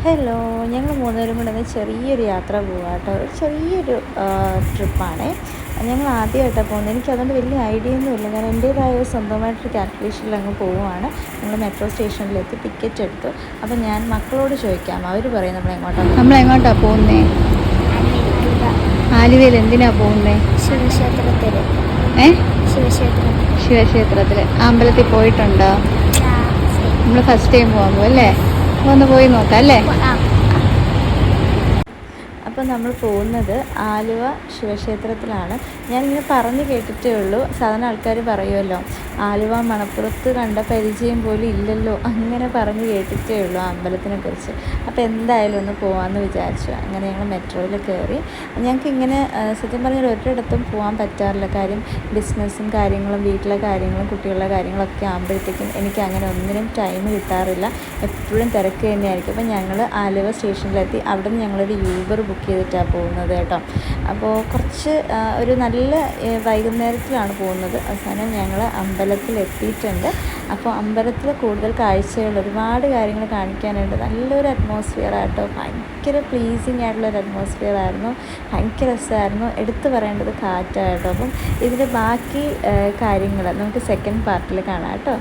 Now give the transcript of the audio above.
Hello, ഞങ്ങൾ മൂന്നുപേരും കൂടെ ഒന്ന് ചെറിയൊരു യാത്ര പോവാം കേട്ടോ. ഒരു ചെറിയൊരു ട്രിപ്പാണേ. ഞങ്ങൾ ആദ്യമായിട്ടാണ് പോകുന്നത്. എനിക്കതുകൊണ്ട് വലിയ ഐഡിയ ഒന്നുമില്ല. ഞാൻ എൻ്റേതായ സ്വന്തമായിട്ടൊരു കാൽക്കുലേഷനിൽ അങ്ങ് പോവുകയാണ്. ഞങ്ങൾ മെട്രോ സ്റ്റേഷനിലെത്തി ടിക്കറ്റ് എടുത്തു. അപ്പം ഞാൻ മക്കളോട് ചോദിക്കാം, അവർ പറയും നമ്മളെങ്ങോട്ടാണ് പോകുന്നത്. ആലുവയിൽ എന്തിനാണ് പോകുന്നത്? ശിവക്ഷേത്രത്തിൽ. ശിവക്ഷേത്രത്തിൽ. അമ്പലത്തിൽ പോയിട്ടുണ്ടോ? നമ്മൾ ഫസ്റ്റ് ടൈം പോകുമ്പോൾ അല്ലേ? ഒന്ന് പോയി നോക്കാം അല്ലേ? അപ്പോൾ നമ്മൾ പോകുന്നത് ആലുവ ശിവക്ഷേത്രത്തിലാണ്. ഞാനിങ്ങനെ പറഞ്ഞു കേട്ടിട്ടേ ഉള്ളൂ. സാധാരണ ആൾക്കാർ പറയുമല്ലോ, ആലുവ മണപ്പുറത്ത് കണ്ട പരിചയം പോലും ഇല്ലല്ലോ, അങ്ങനെ പറഞ്ഞു കേട്ടിട്ടേ ഉള്ളൂ ആ അമ്പലത്തിനെ കുറിച്ച്. അപ്പോൾ എന്തായാലും ഒന്ന് പോകാമെന്ന് വിചാരിച്ചു. അങ്ങനെ ഞങ്ങൾ മെട്രോയിൽ കയറി. ഞങ്ങൾക്ക് ഇങ്ങനെ സത്യം പറഞ്ഞാൽ ഒരിടത്തും പോകാൻ പറ്റാറില്ല. കാര്യം ബിസിനസ്സും കാര്യങ്ങളും വീട്ടിലെ കാര്യങ്ങളും കുട്ടികളുടെ കാര്യങ്ങളൊക്കെ ആകുമ്പോഴത്തേക്കും എനിക്ക് അങ്ങനെ ഒന്നിനും ടൈം കിട്ടാറില്ല. എപ്പോഴും തിരക്ക് തന്നെയായിരിക്കും. അപ്പോൾ ഞങ്ങൾ ആലുവ സ്റ്റേഷനിലെത്തി. അവിടെ നിന്ന് ഞങ്ങളൊരു യൂബർ ബുക്ക് ചെയ്തിട്ടാണ് പോകുന്നത് കേട്ടോ. അപ്പോൾ കുറച്ച് ഒരു നല്ല വൈകുന്നേരത്തിലാണ് പോകുന്നത്. അവസാനം ഞങ്ങൾ അമ്പലത്തിലെത്തിയിട്ടുണ്ട്. അപ്പോൾ അമ്പലത്തിൽ കൂടുതൽ കാഴ്ചകൾ, ഒരുപാട് കാര്യങ്ങൾ കാണിക്കാനുണ്ട്. നല്ലൊരു അറ്റ്മോസ്ഫിയർ ആട്ടോ. ഭയങ്കര പ്ലീസിങ് ആയിട്ടുള്ളൊരു അറ്റ്മോസ്ഫിയർ ആയിരുന്നു. ഭയങ്കര രസമായിരുന്നു. എടുത്തു പറയേണ്ടത് കാറ്റായിട്ടോ. അപ്പം ഇതിൻ്റെ ബാക്കി കാര്യങ്ങൾ നമുക്ക് സെക്കൻഡ് പാർട്ടിൽ കാണാം കേട്ടോ.